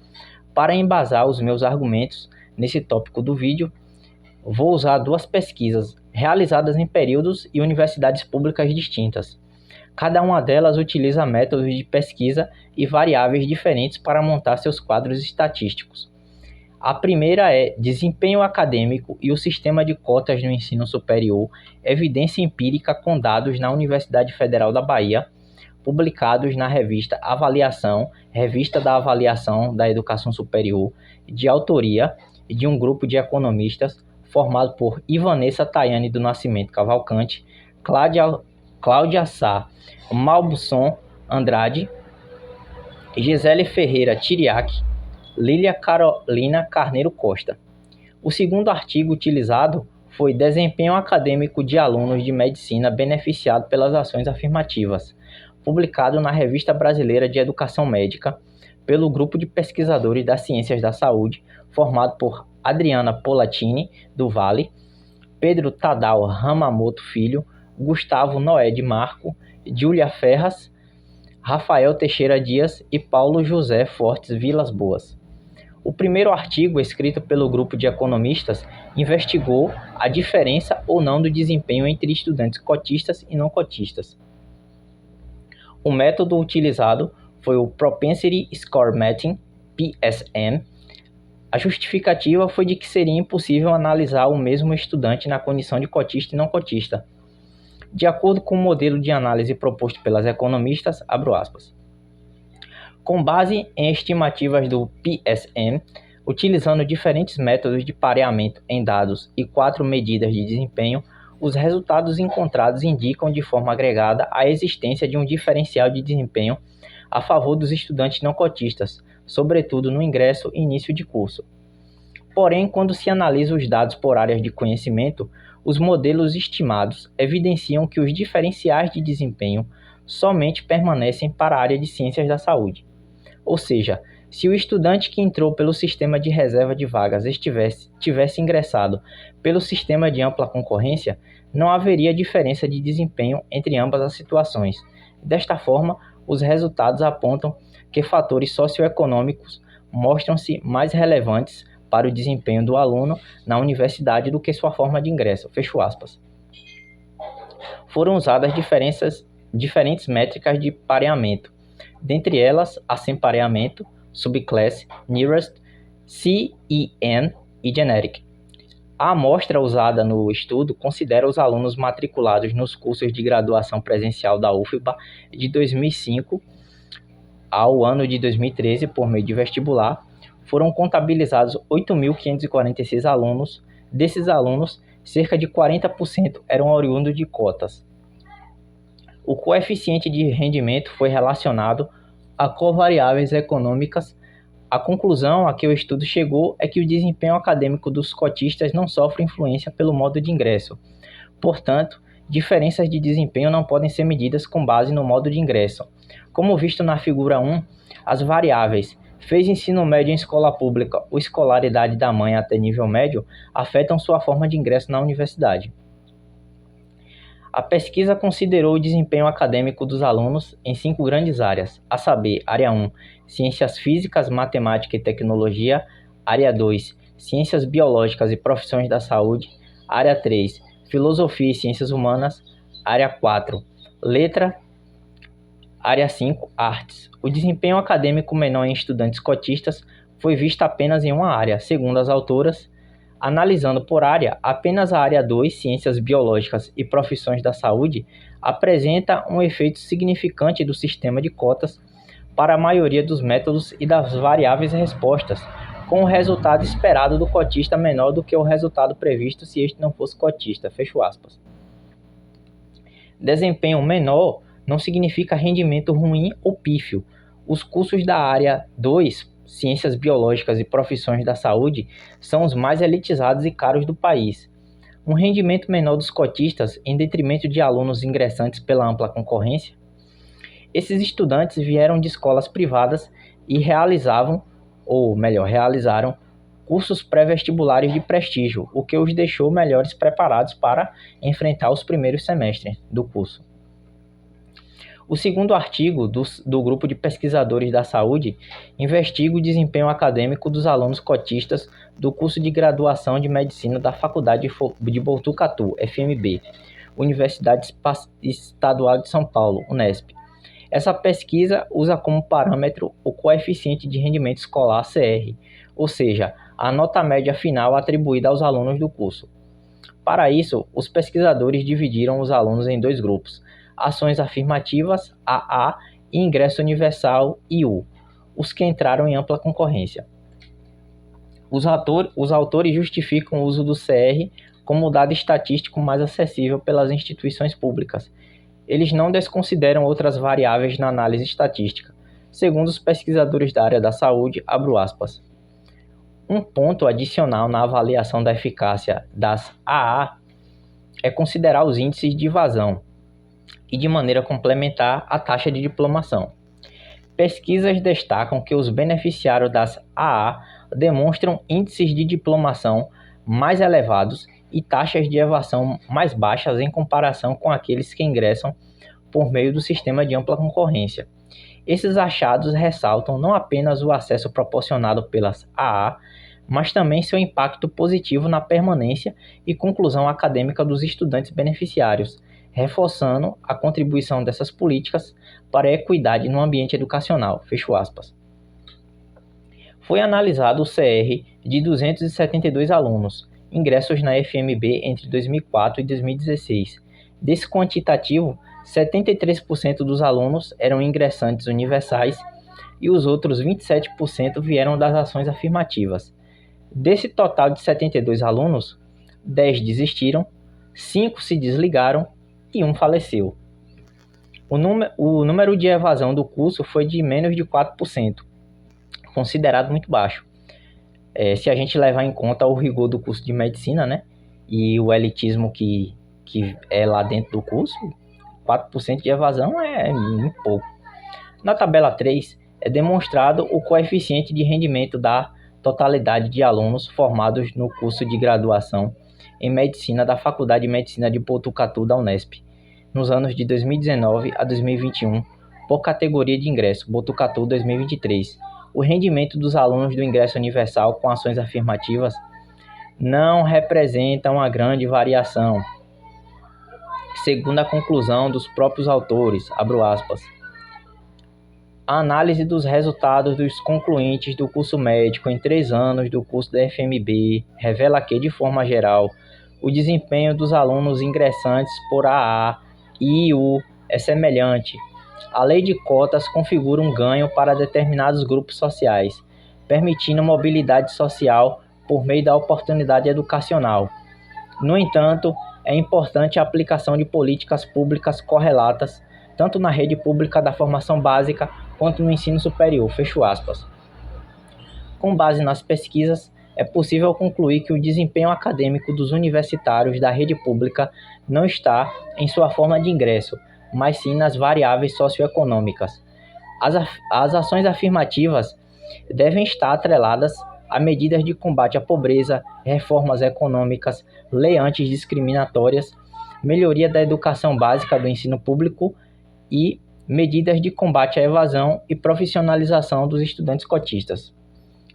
Para embasar os meus argumentos nesse tópico do vídeo, vou usar duas pesquisas realizadas em períodos e universidades públicas distintas. Cada uma delas utiliza métodos de pesquisa e variáveis diferentes para montar seus quadros estatísticos. A primeira é Desempenho Acadêmico e o Sistema de Cotas no Ensino Superior, evidência empírica com dados na Universidade Federal da Bahia, publicados na revista Avaliação, Revista da Avaliação da Educação Superior, de autoria de um grupo de economistas formado por Ivanessa Tayane do Nascimento Cavalcante, Cláudia Sá Malbuson Andrade, Gisele Ferreira Tiriac, Lília Carolina Carneiro Costa. O segundo artigo utilizado foi Desempenho Acadêmico de Alunos de Medicina Beneficiado pelas Ações Afirmativas, publicado na Revista Brasileira de Educação Médica, pelo grupo de pesquisadores das Ciências da Saúde, formado por Adriana Polatini, do Vale, Pedro Tadao Hamamoto Filho, Gustavo Noé de Marco, Júlia Ferraz, Rafael Teixeira Dias e Paulo José Fortes Vilas Boas. O primeiro artigo, escrito pelo grupo de economistas, investigou a diferença ou não do desempenho entre estudantes cotistas e não cotistas. O método utilizado foi o Propensity Score Matching, PSM. A justificativa foi de que seria impossível analisar o mesmo estudante na condição de cotista e não cotista. De acordo com o modelo de análise proposto pelas economistas, abro aspas. Com base em estimativas do PSM, utilizando diferentes métodos de pareamento em dados e 4 medidas de desempenho, os resultados encontrados indicam de forma agregada a existência de um diferencial de desempenho a favor dos estudantes não cotistas, sobretudo no ingresso e início de curso. Porém, quando se analisa os dados por áreas de conhecimento, os modelos estimados evidenciam que os diferenciais de desempenho somente permanecem para a área de ciências da saúde. Ou seja, se o estudante que entrou pelo sistema de reserva de vagas tivesse ingressado pelo sistema de ampla concorrência, não haveria diferença de desempenho entre ambas as situações. Desta forma, os resultados apontam que fatores socioeconômicos mostram-se mais relevantes para o desempenho do aluno na universidade do que sua forma de ingresso. Fecho aspas. Foram usadas diferentes métricas de pareamento, dentre elas a sem pareamento, subclass, nearest, CEN e generic. A amostra usada no estudo considera os alunos matriculados nos cursos de graduação presencial da UFBA de 2005 ao ano de 2013 por meio de vestibular. Foram contabilizados 8.546 alunos. Desses alunos, cerca de 40% eram oriundos de cotas. O coeficiente de rendimento foi relacionado a covariáveis econômicas. A conclusão a que o estudo chegou é que o desempenho acadêmico dos cotistas não sofre influência pelo modo de ingresso. Portanto, diferenças de desempenho não podem ser medidas com base no modo de ingresso. Como visto na figura 1, as variáveis fez ensino médio em escola pública ou escolaridade da mãe até nível médio afetam sua forma de ingresso na universidade. A pesquisa considerou o desempenho acadêmico dos alunos em 5 grandes áreas, a saber, área 1, Ciências Físicas, Matemática e Tecnologia, área 2, Ciências Biológicas e Profissões da Saúde, área 3, Filosofia e Ciências Humanas, área 4, Letra, área 5, Artes. O desempenho acadêmico menor em estudantes cotistas foi visto apenas em uma área, segundo as autoras. Analisando por área, apenas a área 2, Ciências Biológicas e Profissões da Saúde, apresenta um efeito significante do sistema de cotas para a maioria dos métodos e das variáveis respostas, com o resultado esperado do cotista menor do que o resultado previsto se este não fosse cotista. Fecho aspas. Desempenho menor não significa rendimento ruim ou pífio. Os cursos da área 2, Ciências Biológicas e Profissões da Saúde, são os mais elitizados e caros do país. Um rendimento menor dos cotistas, em detrimento de alunos ingressantes pela ampla concorrência, Esses estudantes vieram de escolas privadas e realizaram cursos pré-vestibulares de prestígio, o que os deixou melhores preparados para enfrentar os primeiros semestres do curso. O segundo artigo do grupo de pesquisadores da saúde investiga o desempenho acadêmico dos alunos cotistas do curso de graduação de medicina da Faculdade de Botucatu, FMB, Universidade Estadual de São Paulo, Unesp. Essa pesquisa usa como parâmetro o coeficiente de rendimento escolar CR, ou seja, a nota média final atribuída aos alunos do curso. Para isso, os pesquisadores dividiram os alunos em dois grupos: ações afirmativas, AA, e ingresso universal, IU, os que entraram em ampla concorrência. Os autores justificam o uso do CR como dado estatístico mais acessível pelas instituições públicas. Eles não desconsideram outras variáveis na análise estatística. Segundo os pesquisadores da área da saúde, abro aspas, um ponto adicional na avaliação da eficácia das AA é considerar os índices de evasão e, de maneira complementar, a taxa de diplomação. Pesquisas destacam que os beneficiários das AA demonstram índices de diplomação mais elevados e taxas de evasão mais baixas em comparação com aqueles que ingressam por meio do sistema de ampla concorrência. Esses achados ressaltam não apenas o acesso proporcionado pelas AA, mas também seu impacto positivo na permanência e conclusão acadêmica dos estudantes beneficiários, reforçando a contribuição dessas políticas para a equidade no ambiente educacional. Fecho aspas. Foi analisado o CR de 272 alunos, ingressos na FMB entre 2004 e 2016. Desse quantitativo, 73% dos alunos eram ingressantes universais e os outros 27% vieram das ações afirmativas. Desse total de 72 alunos, 10 desistiram, 5 se desligaram e 1 faleceu. O número de evasão do curso foi de menos de 4%, considerado muito baixo. Se a gente levar em conta o rigor do curso de medicina, né, e o elitismo que é lá dentro do curso, 4% de evasão é muito pouco. Na tabela 3, é demonstrado o coeficiente de rendimento da totalidade de alunos formados no curso de graduação em Medicina da Faculdade de Medicina de Botucatu da Unesp, nos anos de 2019 a 2021, por categoria de ingresso, Botucatu 2023. O rendimento dos alunos do ingresso universal com ações afirmativas não representa uma grande variação. Segundo a conclusão dos próprios autores, abro aspas, a análise dos resultados dos concluintes do curso médico em 3 anos do curso da FMB revela que, de forma geral, o desempenho dos alunos ingressantes por AA e IU é semelhante. A lei de cotas configura um ganho para determinados grupos sociais, permitindo mobilidade social por meio da oportunidade educacional. No entanto, é importante a aplicação de políticas públicas correlatas, tanto na rede pública da formação básica quanto no ensino superior. Fecho aspas. Com base nas pesquisas, é possível concluir que o desempenho acadêmico dos universitários da rede pública não está em sua forma de ingresso, mas sim nas variáveis socioeconômicas. As ações afirmativas devem estar atreladas a medidas de combate à pobreza, reformas econômicas, lei antidiscriminatórias, melhoria da educação básica do ensino público e medidas de combate à evasão e profissionalização dos estudantes cotistas.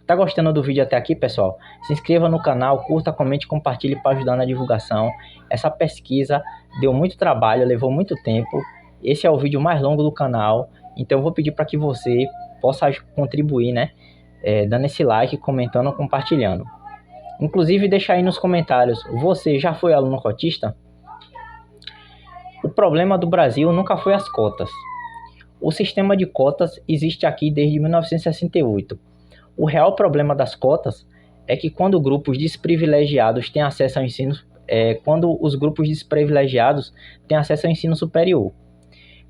Tá gostando do vídeo até aqui, pessoal? Se inscreva no canal, curta, comente e compartilhe para ajudar na divulgação. Essa pesquisa deu muito trabalho, levou muito tempo. Esse é o vídeo mais longo do canal, então eu vou pedir para que você possa contribuir, né? Dando esse like, comentando, compartilhando. Inclusive, deixa aí nos comentários, você já foi aluno cotista? O problema do Brasil nunca foi as cotas. O sistema de cotas existe aqui desde 1968. O real problema das cotas é que quando grupos desprivilegiados têm acesso ao ensino, quando os grupos desprivilegiados têm acesso ao ensino superior,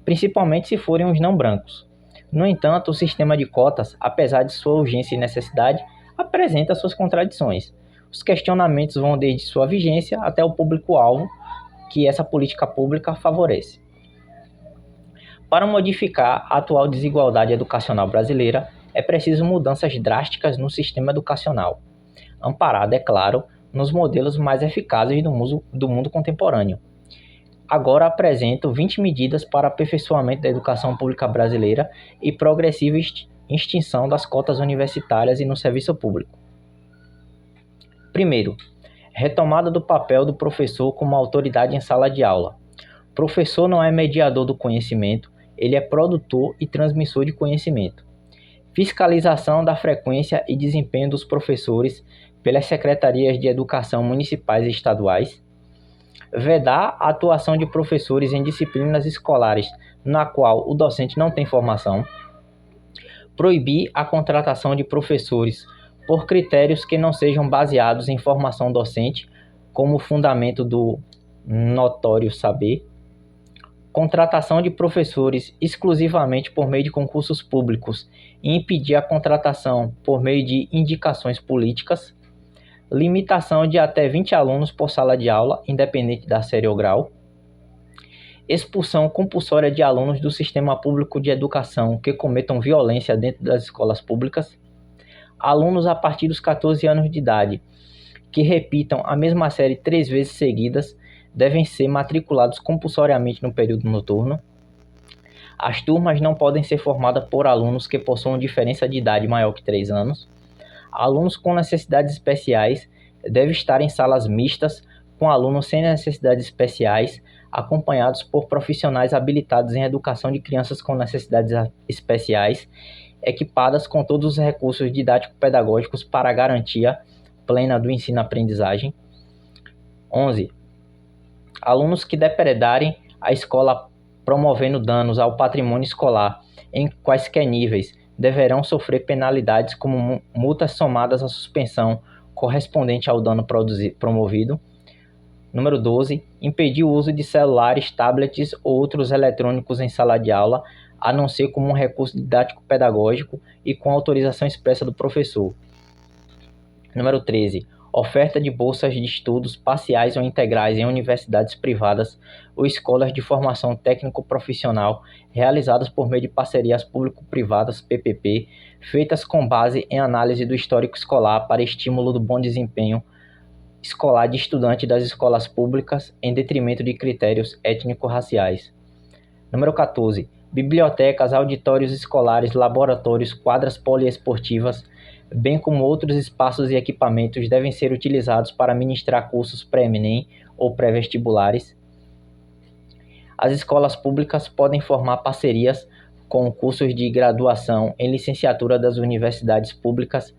principalmente se forem os não brancos. No entanto, o sistema de cotas, apesar de sua urgência e necessidade, apresenta suas contradições. Os questionamentos vão desde sua vigência até o público-alvo que essa política pública favorece. Para modificar a atual desigualdade educacional brasileira, é preciso mudanças drásticas no sistema educacional, amparado, é claro, nos modelos mais eficazes do mundo contemporâneo. Agora apresento 20 medidas para aperfeiçoamento da educação pública brasileira e progressiva extinção das cotas universitárias e no serviço público. Primeiro, retomada do papel do professor como autoridade em sala de aula. O professor não é mediador do conhecimento, ele é produtor e transmissor de conhecimento. Fiscalização da frequência e desempenho dos professores pelas secretarias de educação municipais e estaduais. Vedar a atuação de professores em disciplinas escolares na qual o docente não tem formação. Proibir a contratação de professores por critérios que não sejam baseados em formação docente, como fundamento do notório saber. Contratação de professores exclusivamente por meio de concursos públicos e impedir a contratação por meio de indicações políticas. Limitação de até 20 alunos por sala de aula, independente da série ou grau. Expulsão compulsória de alunos do sistema público de educação que cometam violência dentro das escolas públicas. Alunos a partir dos 14 anos de idade que repitam a mesma série 3 vezes seguidas devem ser matriculados compulsoriamente no período noturno. As turmas não podem ser formadas por alunos que possuam diferença de idade maior que 3 anos. Alunos com necessidades especiais devem estar em salas mistas com alunos sem necessidades especiais, acompanhados por profissionais habilitados em educação de crianças com necessidades especiais, equipadas com todos os recursos didático-pedagógicos para a garantia plena do ensino-aprendizagem. 11. Alunos que depredarem a escola promovendo danos ao patrimônio escolar em quaisquer níveis deverão sofrer penalidades como multas somadas à suspensão correspondente ao dano promovido. Número 12. Impedir o uso de celulares, tablets ou outros eletrônicos em sala de aula, a não ser como um recurso didático-pedagógico e com autorização expressa do professor. Número 13. Oferta de bolsas de estudos parciais ou integrais em universidades privadas ou escolas de formação técnico-profissional realizadas por meio de parcerias público-privadas (PPP), feitas com base em análise do histórico escolar para estímulo do bom desempenho escolar de estudante das escolas públicas em detrimento de critérios étnico-raciais. Número 14. Bibliotecas, auditórios escolares, laboratórios, quadras poliesportivas, bem como outros espaços e equipamentos devem ser utilizados para ministrar cursos pré-ENEM ou pré-vestibulares. As escolas públicas podem formar parcerias com cursos de graduação em licenciatura das universidades públicas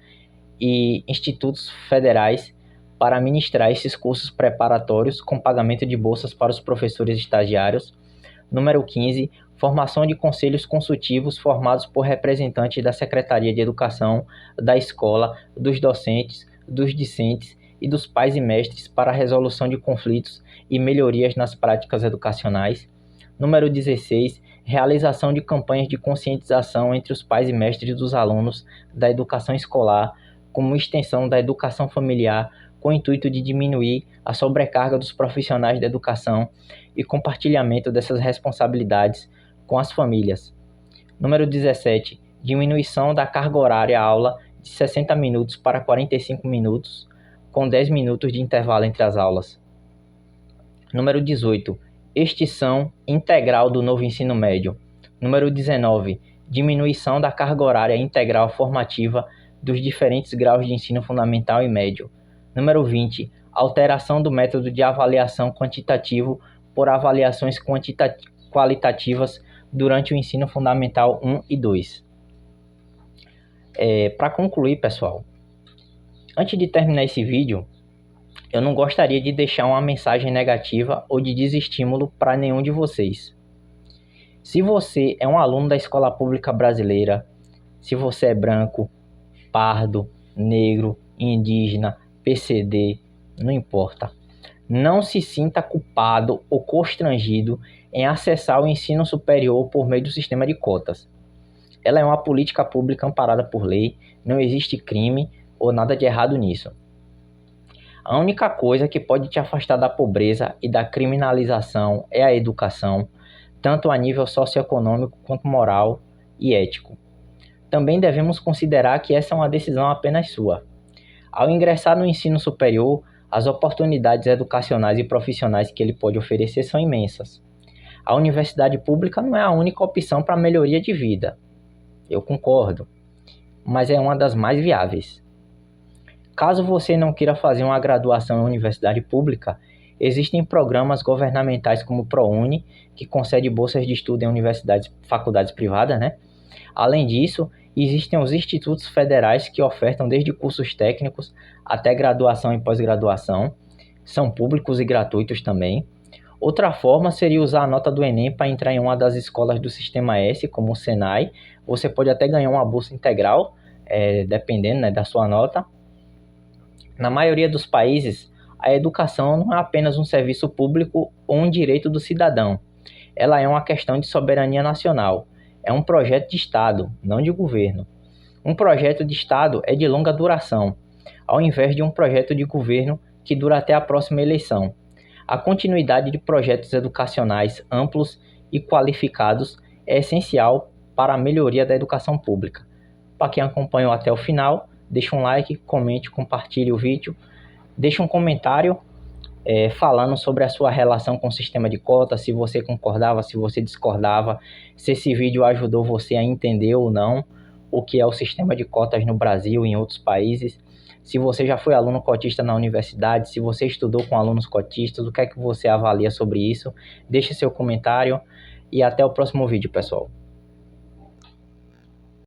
e institutos federais para ministrar esses cursos preparatórios com pagamento de bolsas para os professores estagiários. Número 15. Formação de conselhos consultivos formados por representantes da Secretaria de Educação, da escola, dos docentes, dos discentes e dos pais e mestres para a resolução de conflitos e melhorias nas práticas educacionais. Número 16. Realização de campanhas de conscientização entre os pais e mestres dos alunos da educação escolar, como extensão da educação familiar, com o intuito de diminuir a sobrecarga dos profissionais da educação e compartilhamento dessas responsabilidades com as famílias. Número 17. Diminuição da carga horária aula de 60 minutos para 45 minutos, com 10 minutos de intervalo entre as aulas. Número 18. Extinção integral do novo ensino médio. Número 19. Diminuição da carga horária integral formativa dos diferentes graus de ensino fundamental e médio. Número 20. Alteração do método de avaliação quantitativo por avaliações qualitativas durante o ensino fundamental 1 e 2. Para concluir, pessoal, antes de terminar esse vídeo, eu não gostaria de deixar uma mensagem negativa ou de desestímulo para nenhum de vocês. Se você é um aluno da escola pública brasileira, se você é branco, pardo, negro, indígena, PCD, não importa. Não se sinta culpado ou constrangido em acessar o ensino superior por meio do sistema de cotas. Ela é uma política pública amparada por lei, não existe crime ou nada de errado nisso. A única coisa que pode te afastar da pobreza e da criminalização é a educação. tanto a nível socioeconômico quanto moral e ético. Também devemos considerar que essa é uma decisão apenas sua. Ao ingressar no ensino superior, as oportunidades educacionais e profissionais que ele pode oferecer são imensas. A universidade pública não é a única opção para a melhoria de vida, eu concordo, mas é uma das mais viáveis. Caso você não queira fazer uma graduação em universidade pública, existem programas governamentais como o ProUni, que concede bolsas de estudo em universidades, faculdades privadas, né? Além disso, existem os institutos federais que ofertam desde cursos técnicos até graduação e pós-graduação, são públicos e gratuitos também. Outra forma seria usar a nota do Enem para entrar em uma das escolas do Sistema S, como o Senai. Você pode até ganhar uma bolsa integral, dependendo, né, da sua nota. Na maioria dos países, a educação não é apenas um serviço público ou um direito do cidadão. Ela é uma questão de soberania nacional. É um projeto de Estado, não de governo. Um projeto de Estado é de longa duração, ao invés de um projeto de governo que dura até a próxima eleição. A continuidade de projetos educacionais amplos e qualificados é essencial para a melhoria da educação pública. Para quem acompanhou até o final, deixa um like, comente, compartilhe o vídeo, deixa um comentário falando sobre a sua relação com o sistema de cotas, se você concordava, se você discordava, se esse vídeo ajudou você a entender ou não o que é o sistema de cotas no Brasil e em outros países. Se você já foi aluno cotista na universidade, se você estudou com alunos cotistas, o que é que você avalia sobre isso? Deixe seu comentário e até o próximo vídeo, pessoal.